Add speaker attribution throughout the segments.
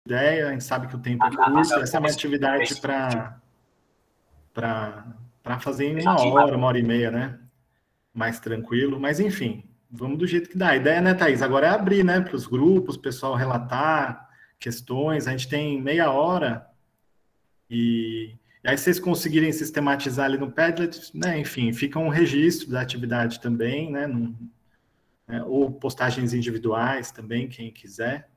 Speaker 1: ideia, a gente sabe que o tempo é curto, essa é uma atividade para fazer em uma hora e meia, né? Mais tranquilo, mas enfim, vamos do jeito que dá. A ideia, né, Thaís, agora é abrir, né, para os grupos, o pessoal relatar questões, a gente tem meia hora, e aí se vocês conseguirem sistematizar ali no Padlet, né, enfim, fica um registro da atividade também, né, ou postagens individuais também, quem quiser.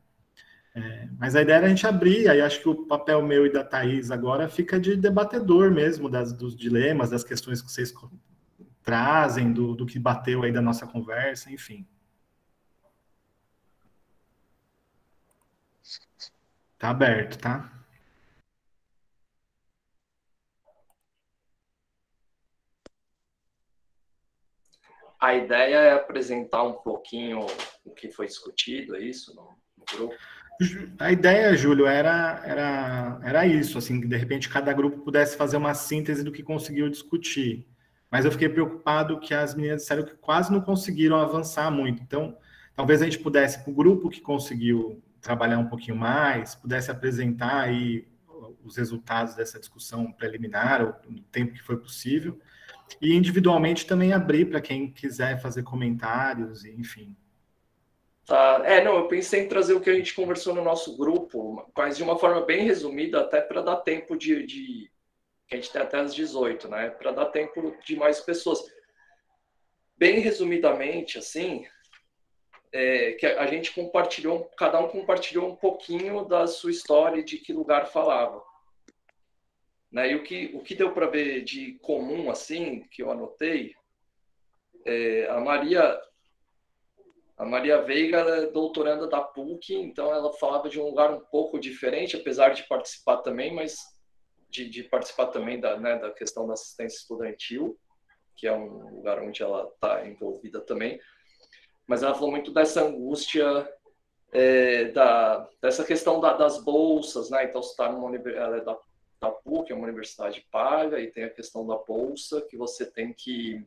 Speaker 1: Mas a ideia era a gente abrir, aí acho que o papel meu e da Thaís agora fica de debatedor mesmo, dos dilemas, das questões que vocês trazem, do que bateu aí da nossa conversa, enfim. Tá aberto, tá?
Speaker 2: A ideia é apresentar um pouquinho o que foi discutido, é isso, no grupo?
Speaker 1: A ideia, Júlio, era isso, assim, que de repente cada grupo pudesse fazer uma síntese do que conseguiu discutir. Mas eu fiquei preocupado que as meninas disseram que quase não conseguiram avançar muito. Então, talvez a gente pudesse, para o grupo que conseguiu trabalhar um pouquinho mais, pudesse apresentar aí os resultados dessa discussão preliminar, no tempo que foi possível, e individualmente também abrir para quem quiser fazer comentários, enfim.
Speaker 2: Tá. Não, eu pensei em trazer o que a gente conversou no nosso grupo, mas de uma forma bem resumida, até para dar tempo que a gente tem até às 18, né? Para dar tempo de mais pessoas. Bem resumidamente, assim, que a gente compartilhou, cada um compartilhou um pouquinho da sua história, de que lugar falava. Né? E o que deu para ver de comum, assim, que eu anotei, a Maria Veiga é doutoranda da PUC, então ela falava de um lugar um pouco diferente, apesar de participar também, mas de participar também da questão da assistência estudantil, que é um lugar onde ela está envolvida também. Mas ela falou muito dessa angústia, dessa questão das bolsas, né? Então, você está ela é da PUC, é uma universidade paga, e tem a questão da bolsa, que você tem que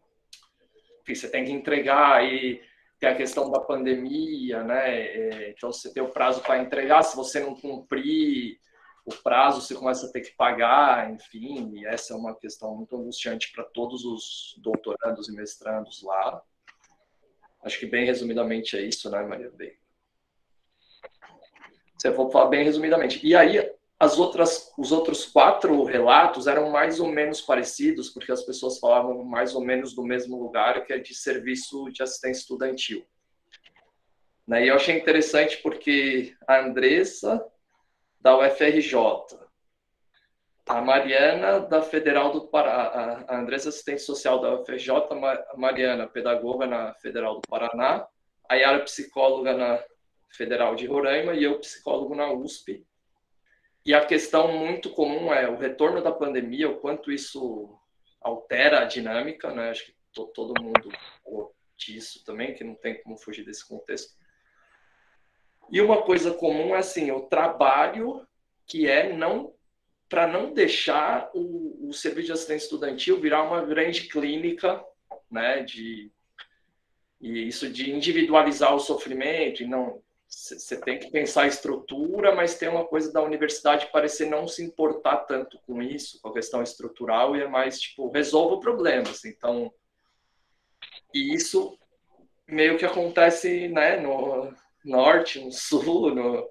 Speaker 2: entregar, e tem a questão da pandemia, né? Então, você tem o prazo para entregar, se você não cumprir o prazo, você começa a ter que pagar, enfim, e essa é uma questão muito angustiante para todos os doutorandos e mestrandos lá. Acho que, bem resumidamente, é isso, né, Maria Bem? Se eu for falar bem resumidamente. E aí, os outros 4 relatos eram mais ou menos parecidos, porque as pessoas falavam mais ou menos do mesmo lugar, que é de serviço de assistência estudantil. E eu achei interessante porque a Andressa, da UFRJ, a Mariana, da Federal do Paraná, a Andressa, assistente social da UFRJ, a Mariana, pedagoga na Federal do Paraná, a Yara, psicóloga na Federal de Roraima, e eu, psicólogo na USP. E a questão muito comum é o retorno da pandemia, o quanto isso altera a dinâmica, né? Acho que todo mundo falou disso também, que não tem como fugir desse contexto. E uma coisa comum é assim, o trabalho que é para não deixar o serviço de assistência estudantil virar uma grande clínica, né? E isso de individualizar o sofrimento, e não, você tem que pensar a estrutura, mas tem uma coisa da universidade parecer não se importar tanto com isso, com a questão estrutural, e é mais tipo, resolva o problema. Assim. Então, e isso meio que acontece, né, no norte, no sul, no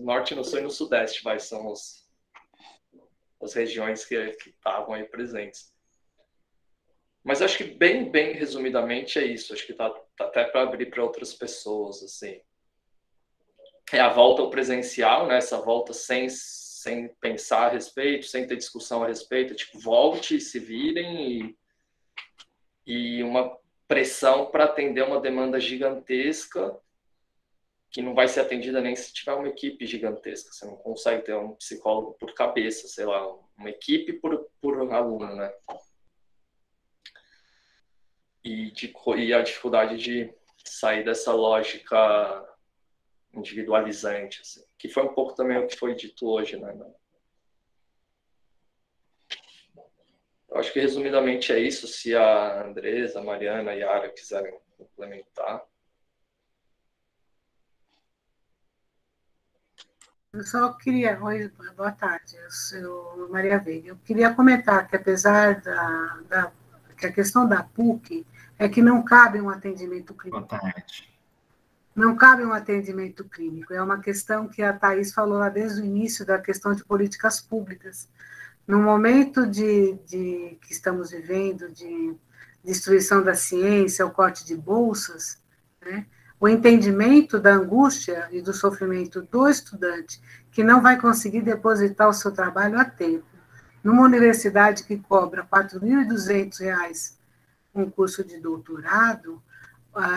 Speaker 2: norte, no sul e no sudeste, são as regiões que estavam aí presentes. Mas acho que bem resumidamente é isso. Acho que tá até para abrir para outras pessoas, assim. É a volta ao presencial, né? Essa volta sem pensar a respeito, sem ter discussão a respeito. Tipo, volte, se virem, e uma pressão para atender uma demanda gigantesca que não vai ser atendida nem se tiver uma equipe gigantesca. Você não consegue ter um psicólogo por cabeça, sei lá, uma equipe por aluno, né? E a dificuldade de sair dessa lógica individualizante, assim, que foi um pouco também o que foi dito hoje, né? Eu acho que, resumidamente, é isso. Se a Andresa, a Mariana e a Yara quiserem complementar.
Speaker 3: Eu só queria... Oi, boa tarde, eu sou Maria Veiga. Eu queria comentar que, apesar que a questão da PUC é que não cabe um atendimento clínico.
Speaker 1: Boa tarde.
Speaker 3: Não cabe um atendimento clínico. É uma questão que a Thais falou lá desde o início da questão de políticas públicas. No momento que estamos vivendo, de destruição da ciência, o corte de bolsas, né, o entendimento da angústia e do sofrimento do estudante, que não vai conseguir depositar o seu trabalho a tempo, numa universidade que cobra R$ 4.200 um curso de doutorado,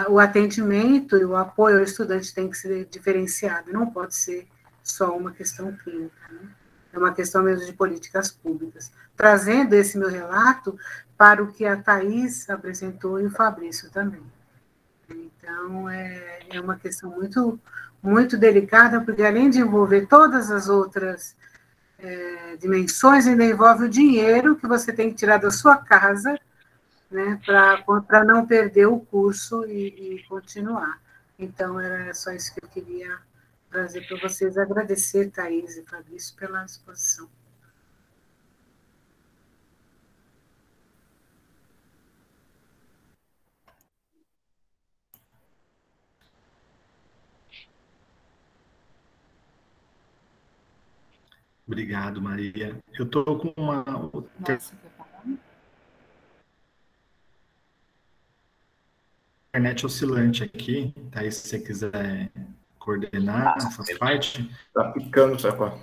Speaker 3: o atendimento e o apoio ao estudante tem que ser diferenciado, não pode ser só uma questão clínica, né? É uma questão mesmo de políticas públicas. Trazendo esse meu relato para o que a Thais apresentou e o Fabrício também. Então, é uma questão muito, muito delicada, porque além de envolver todas as outras dimensões, ainda envolve o dinheiro que você tem que tirar da sua casa, né, para não perder o curso e continuar. Então, era só isso que eu queria trazer para vocês. Agradecer, Thais e Fabrício, pela exposição.
Speaker 1: Obrigado, Maria. Eu estou com uma internet oscilante aqui, tá? E se você quiser coordenar, faz parte.
Speaker 4: Tá picando, Sacó.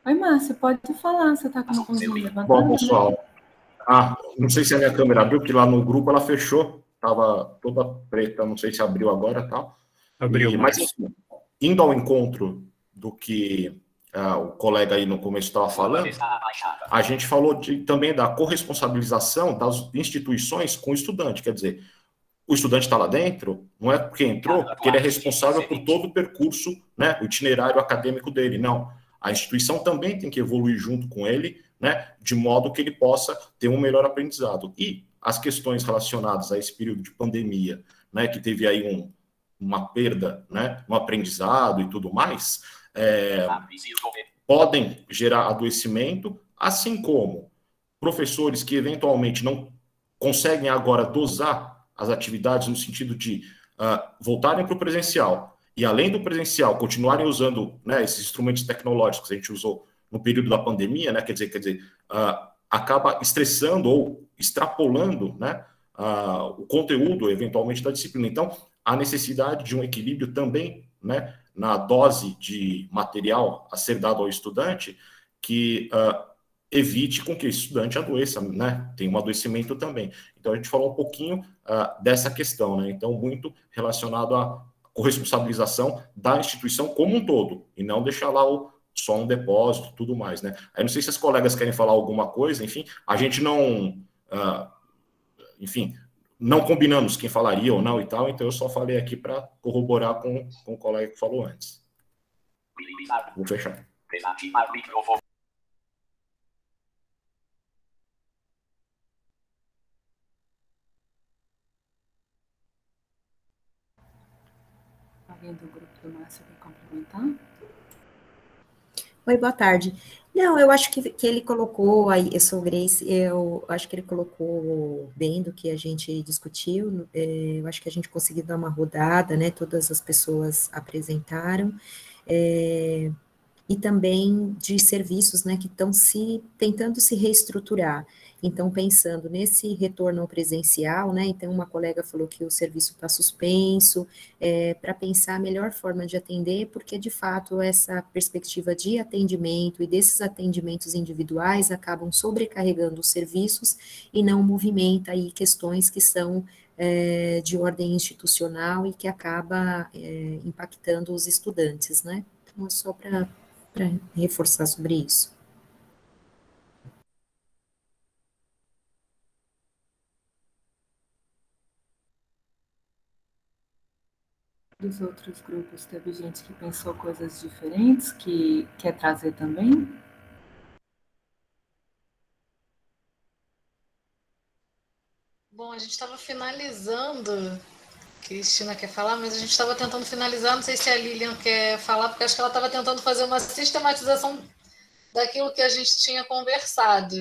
Speaker 5: Oi, Márcio, pode falar, você está com uma mãozinha levantada?
Speaker 4: Bom, pessoal, não sei se a minha câmera abriu, porque lá no grupo ela fechou, estava toda preta, não sei se abriu agora e tal.
Speaker 1: Abriu,
Speaker 4: mas enfim, indo ao encontro do que o colega aí no começo estava falando, a gente falou também da corresponsabilização das instituições com o estudante, quer dizer, o estudante está lá dentro, não é porque entrou, porque ele é responsável por todo o percurso, né, o itinerário acadêmico dele, não. A instituição também tem que evoluir junto com ele, né, de modo que ele possa ter um melhor aprendizado. E as questões relacionadas a esse período de pandemia, né, que teve aí uma perda, né, no aprendizado e tudo mais, podem gerar adoecimento, assim como professores que eventualmente não conseguem agora dosar as atividades no sentido de voltarem para o presencial e, além do presencial, continuarem usando, né, esses instrumentos tecnológicos que a gente usou no período da pandemia, né, quer dizer, acaba estressando ou extrapolando, né, o conteúdo, eventualmente, da disciplina. Então, há necessidade de um equilíbrio também, né, na dose de material a ser dado ao estudante, que evite com que o estudante adoeça, né, tenha um adoecimento também. Então, a gente falou um pouquinho dessa questão, né, então, muito relacionado à corresponsabilização da instituição como um todo, e não deixar lá só um depósito e tudo mais, né. Aí não sei se as colegas querem falar alguma coisa, enfim, a gente não, enfim, não combinamos quem falaria ou não e tal, então eu só falei aqui para corroborar com o colega que falou antes. Vou fechar.
Speaker 5: Desativar o microfone. Alguém do grupo do Márcio quer complementar?
Speaker 6: Oi, boa tarde. Não, eu acho que ele colocou, aí, eu sou Grace, eu acho que ele colocou bem do que a gente discutiu, eu acho que a gente conseguiu dar uma rodada, né, todas as pessoas apresentaram, e também de serviços, né, que estão tentando se reestruturar. Então, pensando nesse retorno ao presencial, né, então uma colega falou que o serviço está suspenso, para pensar a melhor forma de atender, porque, de fato, essa perspectiva de atendimento e desses atendimentos individuais acabam sobrecarregando os serviços e não movimenta aí questões que são de ordem institucional e que acaba impactando os estudantes, né? Então, é só para reforçar sobre isso.
Speaker 5: Dos outros grupos, teve gente que pensou coisas diferentes, que quer trazer também?
Speaker 7: Bom, a gente estava finalizando. Cristina quer falar, mas a gente estava tentando finalizar. Não sei se a Lilian quer falar, porque acho que ela estava tentando fazer uma sistematização daquilo que a gente tinha conversado.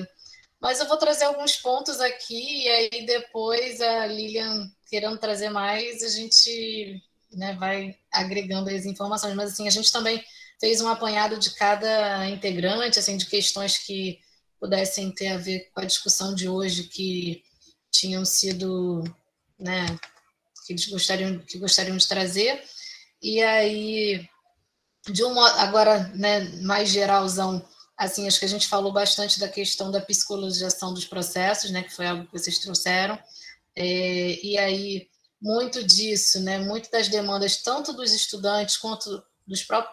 Speaker 7: Mas eu vou trazer alguns pontos aqui, e aí depois a Lilian, querendo trazer mais, a gente, né, vai agregando as informações. Mas assim, a gente também fez um apanhado de cada integrante, assim, de questões que pudessem ter a ver com a discussão de hoje, que tinham sido, né, que eles gostariam de trazer. E aí, de um modo, agora, né, mais geralzão, assim, acho que a gente falou bastante da questão da psicologização dos processos, né, que foi algo que vocês trouxeram. E aí, muito disso, né, muito das demandas, tanto dos estudantes quanto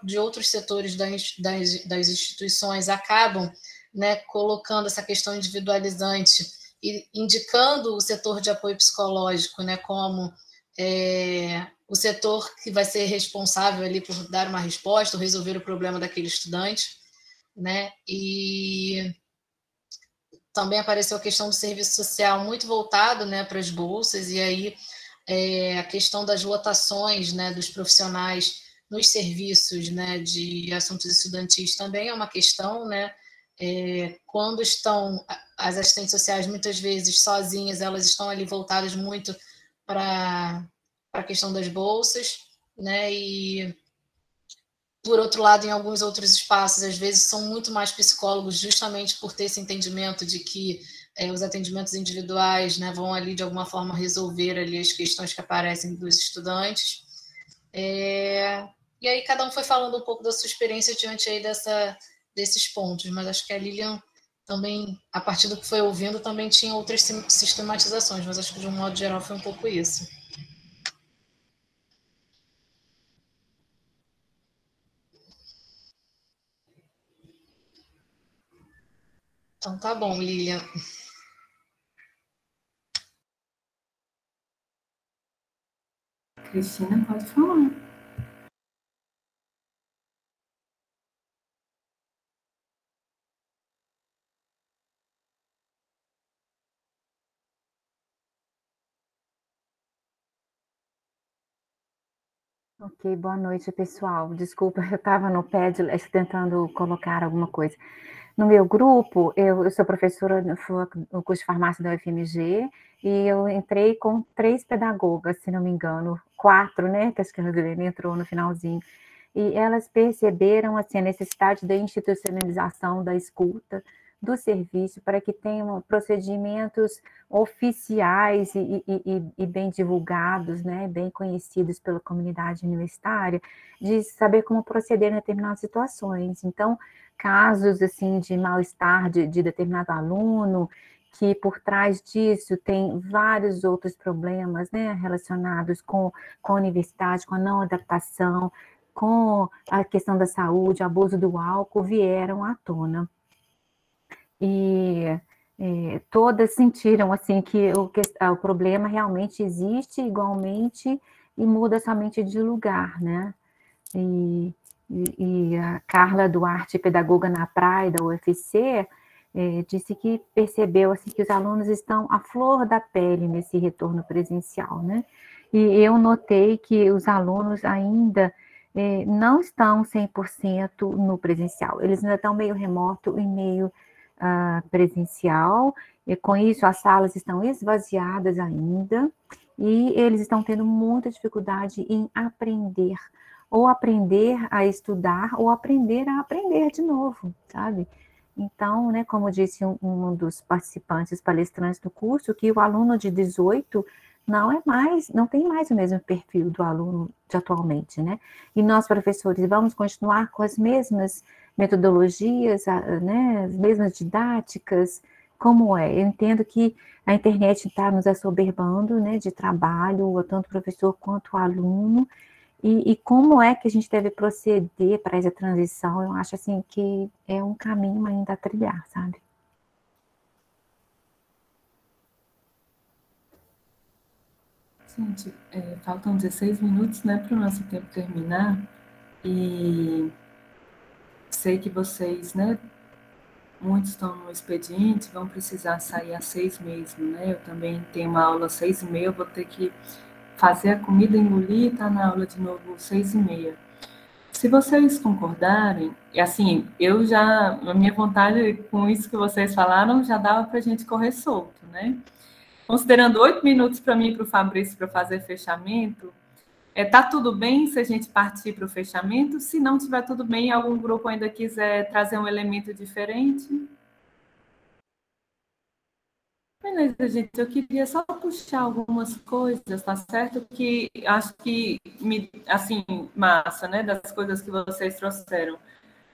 Speaker 7: de outros setores das instituições, acabam, né, colocando essa questão individualizante e indicando o setor de apoio psicológico, né, como o setor que vai ser responsável ali por dar uma resposta ou resolver o problema daquele estudante, né? E também apareceu a questão do serviço social muito voltado, né, para as bolsas, e aí a questão das lotações, né, dos profissionais nos serviços, né, de assuntos estudantis também é uma questão, né? Quando estão as assistentes sociais muitas vezes sozinhas, elas estão ali voltadas muito para a questão das bolsas, né? E por outro lado, em alguns outros espaços, às vezes são muito mais psicólogos, justamente por ter esse entendimento de que os atendimentos individuais, né, vão ali de alguma forma resolver ali as questões que aparecem dos estudantes. E aí cada um foi falando um pouco da sua experiência diante aí desses pontos, mas acho que a Lilian também, a partir do que foi ouvindo, também tinha outras sistematizações, mas acho que de um modo geral foi um pouco isso. Então tá bom, Lilian.
Speaker 5: Cristina, pode falar.
Speaker 8: Ok, boa noite, pessoal. Desculpa, eu estava no Padlet tentando colocar alguma coisa. No meu grupo, eu sou professora no curso de farmácia da UFMG e eu entrei com 3 pedagogas, se não me engano, 4, né? Que acho que a Rosilene entrou no finalzinho. E elas perceberam assim, a necessidade da institucionalização da escuta, do serviço, para que tenham procedimentos oficiais e bem divulgados, né, bem conhecidos pela comunidade universitária, de saber como proceder em determinadas situações. Então, casos assim de mal-estar de determinado aluno, que por trás disso tem vários outros problemas, né, relacionados com a universidade, com a não adaptação, com a questão da saúde, abuso do álcool, vieram à tona. E todas sentiram assim que o problema realmente existe igualmente e muda somente de lugar, né? E a Carla Duarte, pedagoga na praia da UFC, disse que percebeu assim, que os alunos estão à flor da pele nesse retorno presencial, né? E eu notei que os alunos ainda não estão 100% no presencial, eles ainda estão meio remoto e meio presencial, e com isso as salas estão esvaziadas ainda, e eles estão tendo muita dificuldade em aprender ou aprender a estudar, ou aprender a aprender de novo, sabe? Então, né, como disse um dos participantes palestrantes do curso, que o aluno de 18 não tem mais o mesmo perfil do aluno de atualmente, né? E nós, professores, vamos continuar com as mesmas metodologias, né, as mesmas didáticas, como é? Eu entendo que a internet está nos assoberbando, né, de trabalho, tanto o professor quanto o aluno, e como é que a gente deve proceder para essa transição? Eu acho, assim, que é um caminho ainda a trilhar, sabe?
Speaker 5: Gente, faltam 16 minutos, né, para o nosso tempo terminar, e sei que vocês, né, muitos estão no expediente, vão precisar sair às 6 mesmo, né? Eu também tenho uma aula às 6h30, eu vou ter que fazer a comida, engolir e estar na aula de novo às 6h30. Se vocês concordarem, e assim, a minha vontade com isso que vocês falaram, já dava para a gente correr solto, né? Considerando 8 minutos para mim e para o Fabrício para fazer fechamento, tá tudo bem se a gente partir para o fechamento? Se não tiver tudo bem, algum grupo ainda quiser trazer um elemento diferente? Beleza, gente, eu queria só puxar algumas coisas, tá certo? Que acho que, assim, massa, né, das coisas que vocês trouxeram.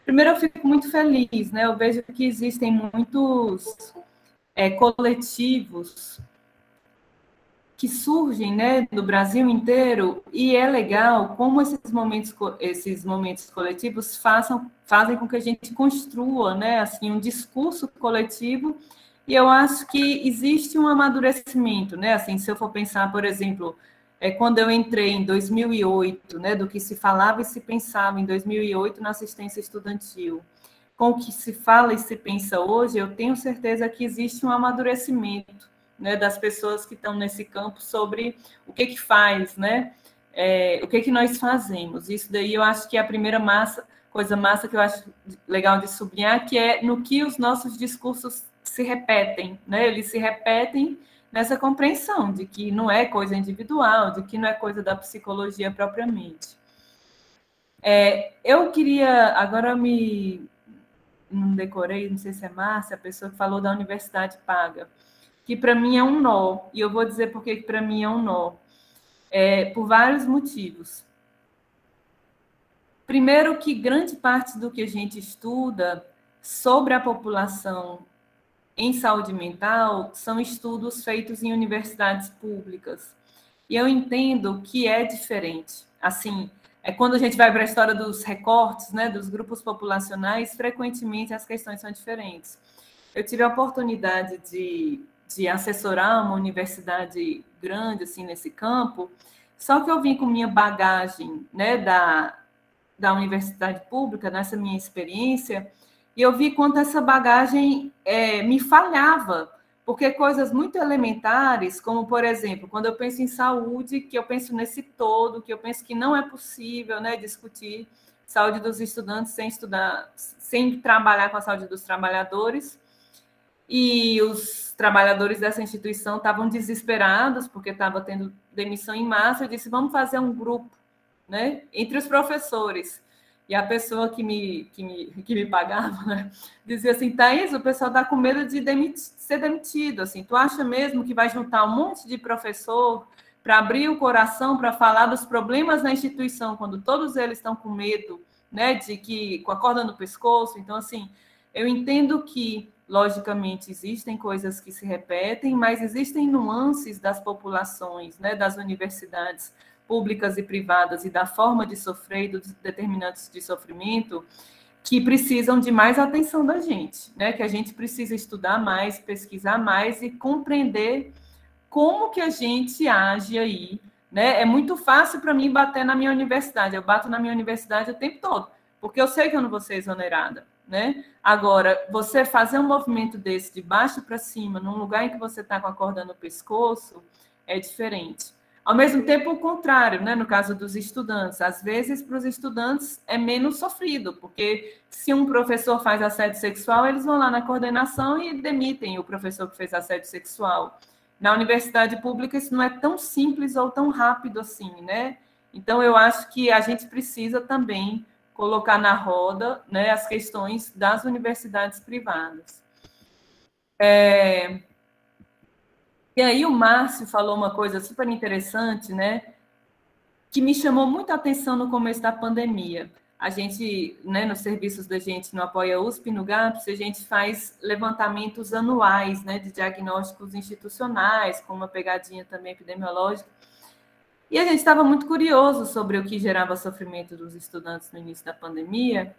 Speaker 5: Primeiro, eu fico muito feliz, né? Eu vejo que existem muitos coletivos que surgem, né, do Brasil inteiro, e é legal como esses momentos coletivos fazem com que a gente construa, né, assim, um discurso coletivo, e eu acho que existe um amadurecimento, né, assim, se eu for pensar, por exemplo, quando eu entrei em 2008, né, do que se falava e se pensava em 2008 na assistência estudantil, com o que se fala e se pensa hoje, eu tenho certeza que existe um amadurecimento, né, das pessoas que estão nesse campo sobre o que faz, né, o que nós fazemos. Isso daí eu acho que é a primeira coisa massa que eu acho legal de sublinhar, que é no que os nossos discursos se repetem, né, eles se repetem nessa compreensão de que não é coisa individual, de que não é coisa da psicologia propriamente. Eu queria, agora não decorei, não sei se é Márcia, a pessoa que falou da universidade paga, que para mim é um nó, e eu vou dizer por que para mim é um nó. Por vários motivos. Primeiro, que grande parte do que a gente estuda sobre a população em saúde mental são estudos feitos em universidades públicas. E eu entendo que é diferente. Assim, quando a gente vai para a história dos recortes, né, dos grupos populacionais, frequentemente as questões são diferentes. Eu tive a oportunidade de assessorar uma universidade grande, assim, nesse campo, só que eu vim com minha bagagem, né, da universidade pública, nessa minha experiência, e eu vi quanto essa bagagem me falhava, porque coisas muito elementares, como, por exemplo, quando eu penso em saúde, que eu penso nesse todo, que eu penso que não é possível, né, discutir saúde dos estudantes sem trabalhar com a saúde dos trabalhadores, e os trabalhadores dessa instituição estavam desesperados, porque estava tendo demissão em massa. Eu disse, vamos fazer um grupo, né, entre os professores. E a pessoa que me pagava, né, dizia assim, Thaís, o pessoal está com medo de ser demitido. Assim, tu acha mesmo que vai juntar um monte de professor para abrir o coração, para falar dos problemas na instituição, quando todos eles estão com medo, né, com a corda no pescoço? Então, assim, eu entendo que, logicamente, existem coisas que se repetem, mas existem nuances das populações, né, das universidades públicas e privadas e da forma de sofrer e dos determinantes de sofrimento que precisam de mais atenção da gente, né, que a gente precisa estudar mais, pesquisar mais e compreender como que a gente age aí, né? É muito fácil para mim bater na minha universidade, eu bato na minha universidade o tempo todo, porque eu sei que eu não vou ser exonerada, né? Agora, você fazer um movimento desse de baixo para cima, num lugar em que você está com a corda no pescoço, é diferente. Ao mesmo tempo, o contrário, né? No caso dos estudantes, às vezes, para os estudantes é menos sofrido, porque se um professor faz assédio sexual, eles vão lá na coordenação e demitem o professor que fez assédio sexual. Na universidade pública, isso não é tão simples ou tão rápido assim, né? Então, eu acho que a gente precisa também colocar na roda, né, as questões das universidades privadas. E aí o Márcio falou uma coisa super interessante, né, que me chamou muita atenção no começo da pandemia. A gente, né, nos serviços da gente, no Apoia USP, no GAPS, a gente faz levantamentos anuais, né, de diagnósticos institucionais, com uma pegadinha também epidemiológica. E a gente estava muito curioso sobre o que gerava sofrimento dos estudantes no início da pandemia,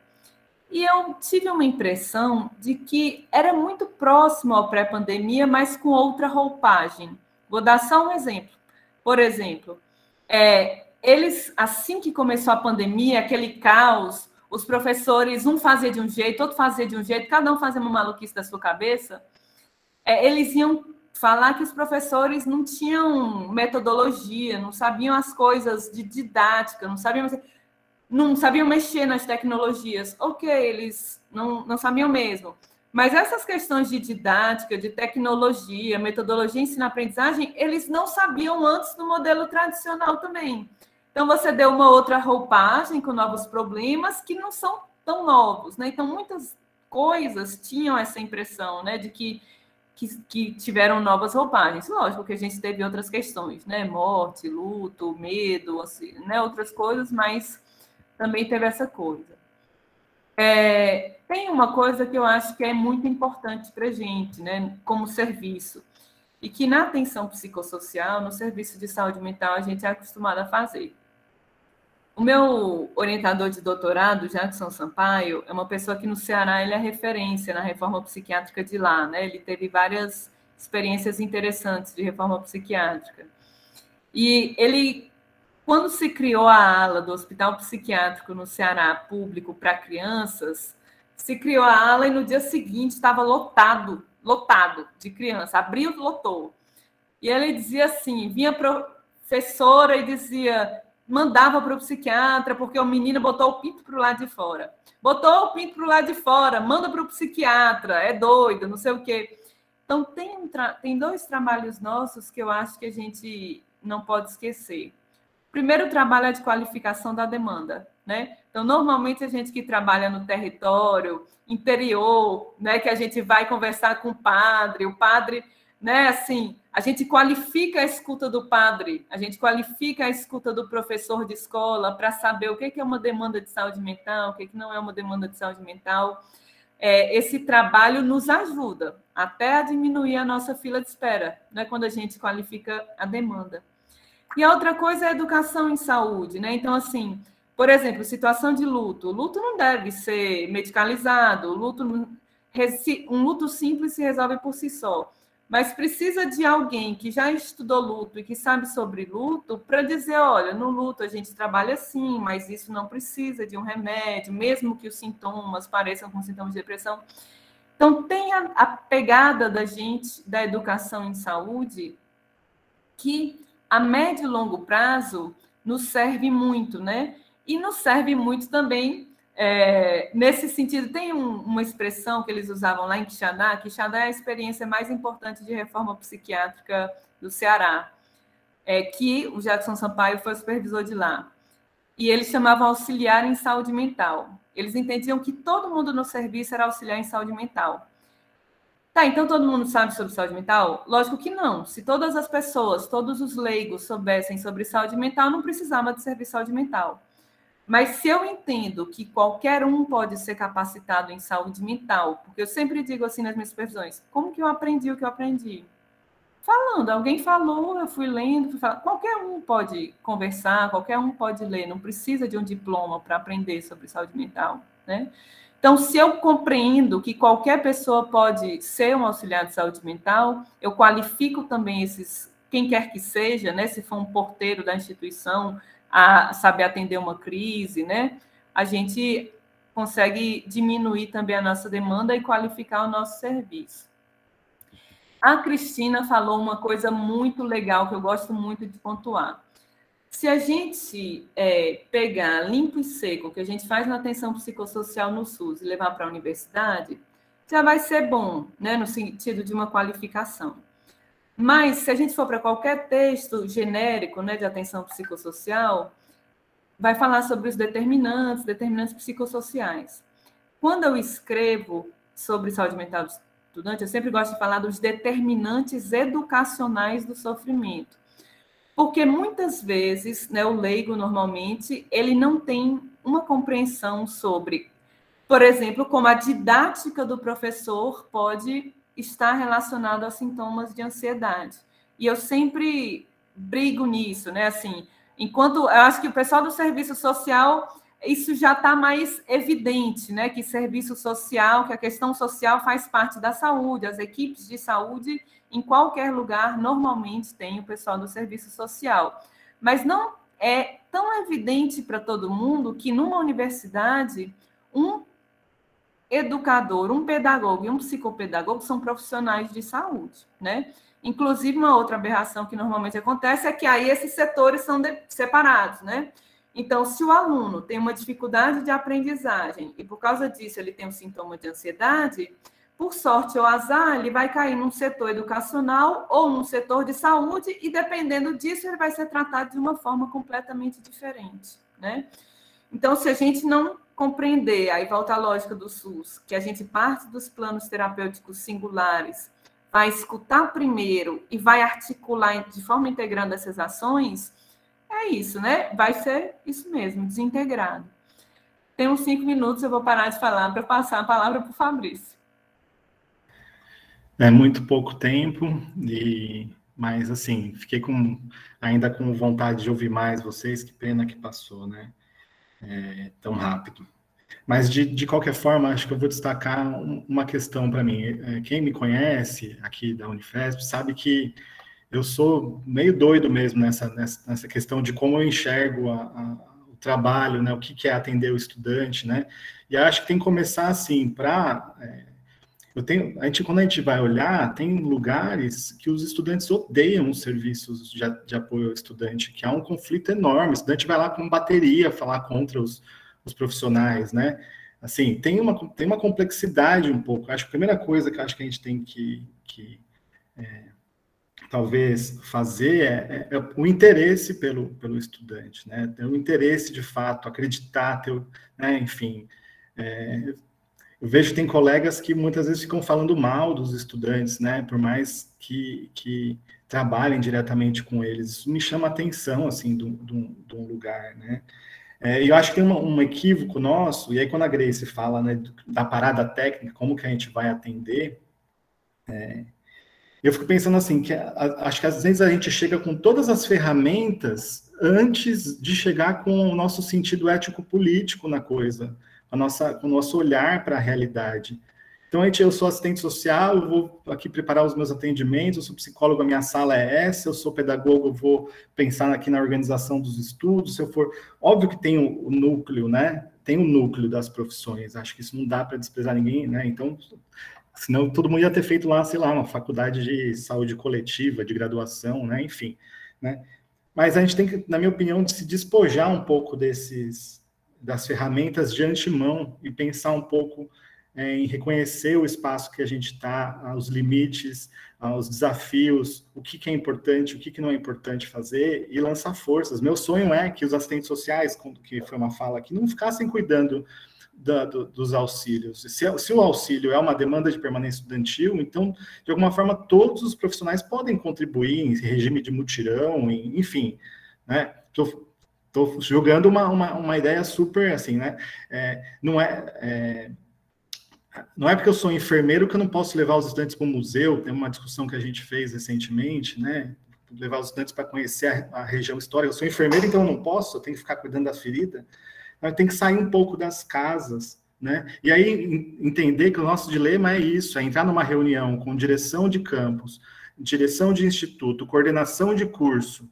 Speaker 5: e eu tive uma impressão de que era muito próximo ao pré-pandemia, mas com outra roupagem. Vou dar só um exemplo. Por exemplo, eles, assim que começou a pandemia, aquele caos, os professores, um fazia de um jeito, outro fazia de um jeito, cada um fazia uma maluquice da sua cabeça, eles iam falar que os professores não tinham metodologia, não sabiam as coisas de didática, não sabiam mexer nas tecnologias. Ok, eles não sabiam mesmo. Mas essas questões de didática, de tecnologia, metodologia, ensino-aprendizagem, eles não sabiam antes do modelo tradicional também. Então, você deu uma outra roupagem com novos problemas que não são tão novos, né? Então, muitas coisas tinham essa impressão, né, de que tiveram novas roupagens. Lógico que a gente teve outras questões, né? Morte, luto, medo, assim, né? Outras coisas, mas também teve essa coisa. Tem uma coisa que eu acho que é muito importante para a gente, né, como serviço, e que na atenção psicossocial, no serviço de saúde mental, a gente é acostumado a fazer. O meu orientador de doutorado, Jackson Sampaio, é uma pessoa que no Ceará ele é referência na reforma psiquiátrica de lá, né? Ele teve várias experiências interessantes de reforma psiquiátrica. E ele, quando se criou a ala do Hospital Psiquiátrico no Ceará, público para crianças, se criou a ala e no dia seguinte estava lotado de criança, abriu e lotou. E ele dizia assim, vinha professora e dizia, mandava para o psiquiatra, porque o menino botou o pinto para o lado de fora. Botou o pinto para o lado de fora, manda para o psiquiatra, é doido, não sei o quê. Então, tem dois trabalhos nossos que eu acho que a gente não pode esquecer. O primeiro trabalho é de qualificação da demanda, né? Então, normalmente, a gente que trabalha no território, interior, né, que a gente vai conversar com o padre, né, assim, a gente qualifica a escuta do padre, a gente qualifica a escuta do professor de escola para saber o que é uma demanda de saúde mental, o que não é uma demanda de saúde mental. Esse trabalho nos ajuda até a diminuir a nossa fila de espera, né, quando a gente qualifica a demanda. E a outra coisa é a educação em saúde, né? Então, assim, por exemplo, situação de luto. O luto não deve ser medicalizado, um luto simples se resolve por si só. Mas precisa de alguém que já estudou luto e que sabe sobre luto para dizer, olha, no luto a gente trabalha assim, mas isso não precisa de um remédio, mesmo que os sintomas pareçam com sintomas de depressão. Então, tem a pegada da gente, da educação em saúde, que a médio e longo prazo nos serve muito, né? E nos serve muito também, nesse sentido, tem uma expressão que eles usavam lá em Quixadá, Quixadá é a experiência mais importante de reforma psiquiátrica do Ceará, que o Jackson Sampaio foi supervisor de lá. E eles chamavam auxiliar em saúde mental. Eles entendiam que todo mundo no serviço era auxiliar em saúde mental. Tá, então todo mundo sabe sobre saúde mental? Lógico que não. Se todas as pessoas, todos os leigos soubessem sobre saúde mental, não precisava de serviço de saúde mental. Mas se eu entendo que qualquer um pode ser capacitado em saúde mental, porque eu sempre digo assim nas minhas supervisões, como que eu aprendi o que eu aprendi? Falando, alguém falou, eu fui lendo, fui falando. Qualquer um pode conversar, qualquer um pode ler, não precisa de um diploma para aprender sobre saúde mental, né? Então, se eu compreendo que qualquer pessoa pode ser um auxiliar de saúde mental, eu qualifico também quem quer que seja, né? Se for um porteiro da instituição, a saber atender uma crise, né? A gente consegue diminuir também a nossa demanda e qualificar o nosso serviço. A Cristina falou uma coisa muito legal que eu gosto muito de pontuar. Se a gente pegar limpo e seco, o que a gente faz na atenção psicossocial no SUS e levar para a universidade, já vai ser bom, né, no sentido de uma qualificação. Mas, se a gente for para qualquer texto genérico, né, de atenção psicossocial, vai falar sobre os determinantes psicossociais. Quando eu escrevo sobre saúde mental do estudante, eu sempre gosto de falar dos determinantes educacionais do sofrimento. Porque muitas vezes, né, o leigo, normalmente, ele não tem uma compreensão sobre, por exemplo, como a didática do professor pode estar relacionada a sintomas de ansiedade. E eu sempre brigo nisso, né? Assim, enquanto eu acho que o pessoal do serviço social, isso já está mais evidente, né? Que serviço social, que a questão social faz parte da saúde, as equipes de saúde, em qualquer lugar, normalmente tem o pessoal do serviço social. Mas não é tão evidente para todo mundo que numa universidade, um educador, um pedagogo e um psicopedagogo são profissionais de saúde, né? Inclusive, uma outra aberração que normalmente acontece é que aí esses setores são separados, né? Então, se o aluno tem uma dificuldade de aprendizagem e por causa disso ele tem um sintoma de ansiedade, por sorte ou azar, ele vai cair num setor educacional ou num setor de saúde e, dependendo disso, ele vai ser tratado de uma forma completamente diferente, né? Então, se a gente não compreender, aí volta a lógica do SUS, que a gente parte dos planos terapêuticos singulares, vai escutar primeiro e vai articular de forma integrando essas ações, é isso, né? Vai ser isso mesmo, desintegrado. Tem uns 5 minutos, eu vou parar de falar para passar a palavra para o Fabrício.
Speaker 1: É muito pouco tempo, mas assim, fiquei ainda com vontade de ouvir mais vocês, que pena que passou, né? Tão rápido. Mas, de qualquer forma, acho que eu vou destacar uma questão para mim. Quem me conhece aqui da Unifesp sabe que eu sou meio doido mesmo nessa questão de como eu enxergo o trabalho, né? O que é atender o estudante, né? E acho que tem que começar assim, quando a gente vai olhar, tem lugares que os estudantes odeiam os serviços de apoio ao estudante, que há um conflito enorme. O estudante vai lá com bateria falar contra os profissionais, né? Assim, tem uma complexidade um pouco. Acho que a primeira coisa que acho que a gente tem que talvez fazer é o interesse pelo estudante, né? Ter o interesse de fato, acreditar, né? Enfim, eu vejo que tem colegas que muitas vezes ficam falando mal dos estudantes, né? Por mais que trabalhem diretamente com eles. Isso me chama a atenção, assim, de um lugar, né? E eu acho que tem um equívoco nosso, e aí quando a Grace fala, né, da parada técnica, como que a gente vai atender, eu fico pensando assim, que acho que às vezes a gente chega com todas as ferramentas antes de chegar com o nosso sentido ético-político na coisa, com o nosso olhar para a realidade. Então, eu sou assistente social, eu vou aqui preparar os meus atendimentos, eu sou psicólogo, a minha sala é essa, eu sou pedagogo, eu vou pensar aqui na organização dos estudos, se eu for... Óbvio que tem o núcleo, né? Tem o núcleo das profissões, acho que isso não dá para desprezar ninguém, né? Então, senão todo mundo ia ter feito lá, sei lá, uma faculdade de saúde coletiva, de graduação, né? Enfim, né? Mas a gente tem que, na minha opinião, se despojar um pouco das ferramentas de antemão e pensar um pouco em reconhecer o espaço que a gente está, os limites, os desafios, o que é importante, o que não é importante fazer e lançar forças. Meu sonho é que os assistentes sociais, que foi uma fala aqui, não ficassem cuidando dos auxílios. Se o auxílio é uma demanda de permanência estudantil, então, de alguma forma, todos os profissionais podem contribuir em regime de mutirão, enfim, né? Estou julgando uma ideia super assim, né? Não é porque eu sou enfermeiro que eu não posso levar os estudantes para o museu. Tem uma discussão que a gente fez recentemente, né? Levar os estudantes para conhecer a região histórica. Eu sou enfermeiro, então eu não posso, eu tenho que ficar cuidando das feridas. Mas tem que sair um pouco das casas, né? E aí entender que o nosso dilema é isso, é entrar numa reunião com direção de campus, direção de instituto, coordenação de curso,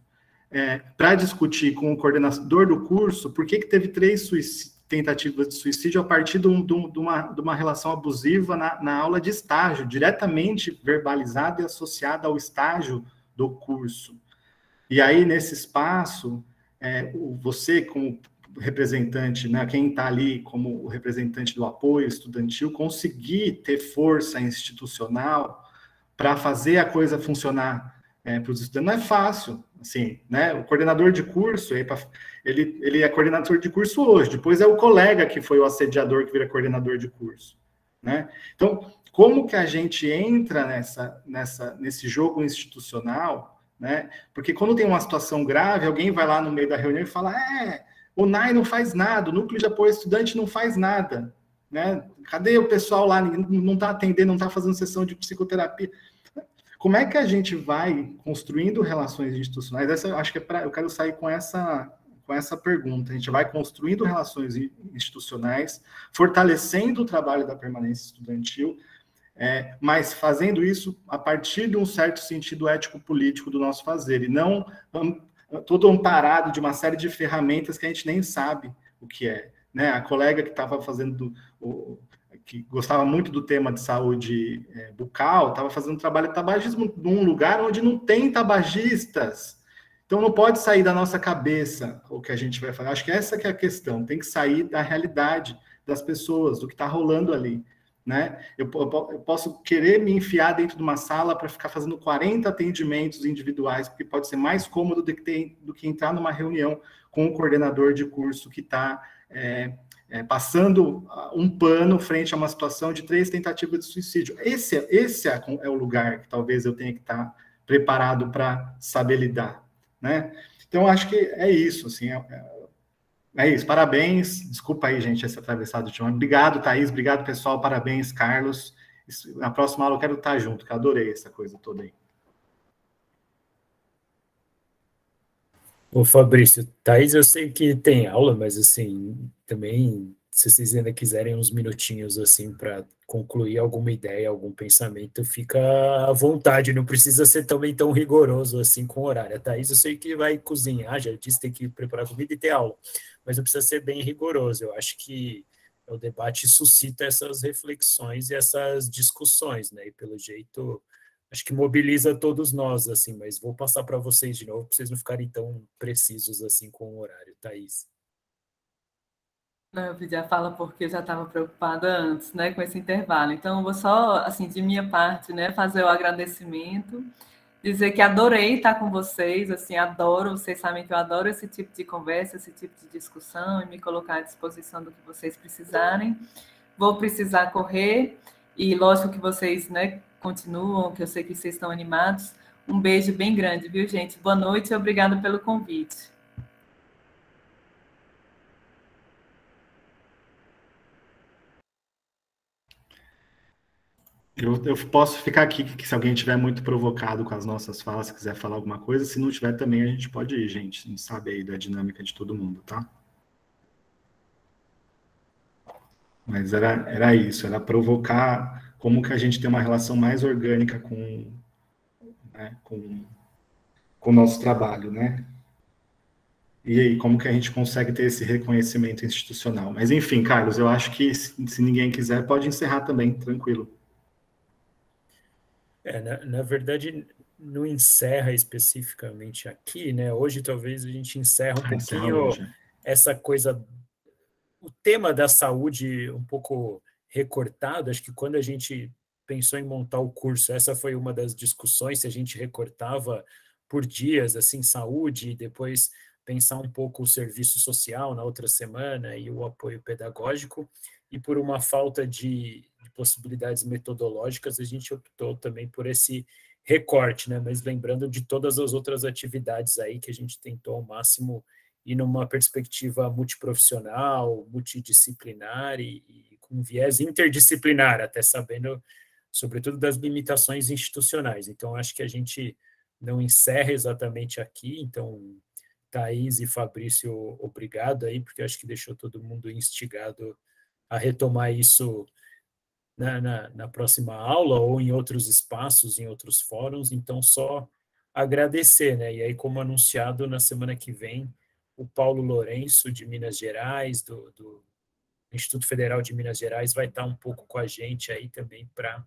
Speaker 1: para discutir com o coordenador do curso por que teve 3 tentativas de suicídio a partir de uma relação abusiva na aula de estágio, diretamente verbalizada e associada ao estágio do curso. E aí, nesse espaço, você, como representante, né, quem está ali como representante do apoio estudantil, conseguir ter força institucional para fazer a coisa funcionar para os estudantes não é fácil, assim, né? O coordenador de curso, ele é coordenador de curso hoje, depois é o colega que foi o assediador que vira coordenador de curso, né? Então, como que a gente entra nesse jogo institucional, né? Porque quando tem uma situação grave, alguém vai lá no meio da reunião e fala, o NAI não faz nada, o Núcleo de Apoio ao Estudante não faz nada, né? Cadê o pessoal lá? Não está atendendo, não está fazendo sessão de psicoterapia. Como é que a gente vai construindo relações institucionais? Essa, acho que eu quero sair com essa pergunta. A gente vai construindo relações institucionais, fortalecendo o trabalho da permanência estudantil, mas fazendo isso a partir de um certo sentido ético-político do nosso fazer, e não todo amparado de uma série de ferramentas que a gente nem sabe o que é. Né? A colega que estava fazendo que gostava muito do tema de saúde bucal, estava fazendo trabalho de tabagismo num lugar onde não tem tabagistas. Então, não pode sair da nossa cabeça o que a gente vai fazer. Acho que essa que é a questão, tem que sair da realidade das pessoas, do que está rolando ali. Né? Eu posso querer me enfiar dentro de uma sala para ficar fazendo 40 atendimentos individuais, porque pode ser mais cômodo do que entrar numa reunião com o coordenador de curso que está passando um pano frente a uma situação de 3 tentativas de suicídio. Esse é o lugar que talvez eu tenha que estar preparado para saber lidar, né? Então, acho que é isso, assim, é isso. Parabéns, desculpa aí, gente, esse atravessado de ônibus. Obrigado, Thaís, obrigado, pessoal, parabéns, Carlos. Na próxima aula eu quero estar junto, que eu adorei essa coisa toda aí.
Speaker 9: Ô, Fabrício, Thaís, eu sei que tem aula, mas, assim, também, se vocês ainda quiserem uns minutinhos, assim, para concluir alguma ideia, algum pensamento, fica à vontade, não precisa ser também tão rigoroso, assim, com o horário. A Thaís, eu sei que vai cozinhar, já disse, tem que preparar comida e ter aula, mas não precisa ser bem rigoroso. Eu acho que o debate suscita essas reflexões e essas discussões, né, e pelo jeito... acho que mobiliza todos nós, assim, mas vou passar para vocês de novo, para vocês não ficarem tão precisos assim com o horário. Thaís.
Speaker 5: Não, eu pedi a fala porque eu já estava preocupada antes, né, com esse intervalo. Então, eu vou só, assim, de minha parte, né, fazer o agradecimento, dizer que adorei estar com vocês, assim, adoro, vocês sabem que eu adoro esse tipo de conversa, esse tipo de discussão, e me colocar à disposição do que vocês precisarem. Vou precisar correr, e lógico que vocês, né, continuam, que eu sei que vocês estão animados. Um beijo bem grande, viu, gente? Boa noite e obrigada pelo convite.
Speaker 1: Eu posso ficar aqui, que se alguém estiver muito provocado com as nossas falas, se quiser falar alguma coisa, se não tiver também a gente pode ir, gente. A gente sabe aí da dinâmica de todo mundo, tá? Mas era isso, era provocar como que a gente tem uma relação mais orgânica com o nosso trabalho, né? E aí, como que a gente consegue ter esse reconhecimento institucional? Mas, enfim, Carlos, eu acho que se ninguém quiser, pode encerrar também, tranquilo.
Speaker 9: Na verdade, não encerra especificamente aqui, né? Hoje, talvez, a gente encerra um pouquinho essa coisa... O tema da saúde um pouco recortado, acho que quando a gente pensou em montar o curso, essa foi uma das discussões, se a gente recortava por dias, assim, saúde, e depois pensar um pouco o serviço social na outra semana e o apoio pedagógico, e por uma falta de possibilidades metodológicas, a gente optou também por esse recorte, né? Mas lembrando de todas as outras atividades aí que a gente tentou ao máximo ir numa perspectiva multiprofissional, multidisciplinar e com viés interdisciplinar, até sabendo, sobretudo, das limitações institucionais. Então, acho que a gente não encerra exatamente aqui. Então, Thaís e Fabrício, obrigado aí, porque acho que deixou todo mundo instigado a retomar isso na próxima aula ou em outros espaços, em outros fóruns. Então, só agradecer, né? E aí, como anunciado, na semana que vem, o Paulo Lourenço, de Minas Gerais, do Instituto Federal de Minas Gerais, vai estar um pouco com a gente aí também para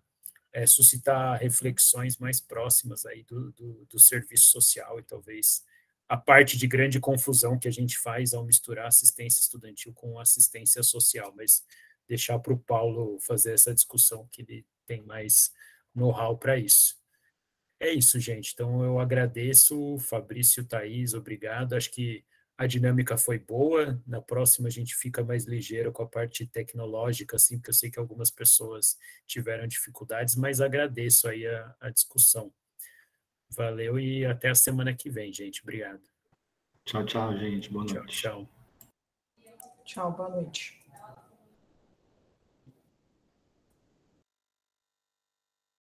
Speaker 9: suscitar reflexões mais próximas aí do serviço social e talvez a parte de grande confusão que a gente faz ao misturar assistência estudantil com assistência social, mas deixar para o Paulo fazer essa discussão, que ele tem mais know-how para isso. É isso, gente. Então, eu agradeço, Fabrício, Thaís, obrigado. Acho que a dinâmica foi boa. Na próxima, a gente fica mais ligeiro com a parte tecnológica, assim, porque eu sei que algumas pessoas tiveram dificuldades, mas agradeço aí a discussão. Valeu e até a semana que vem, gente. Obrigado.
Speaker 1: Tchau, tchau, gente. Boa noite.
Speaker 9: Tchau, tchau.
Speaker 10: Tchau, boa noite.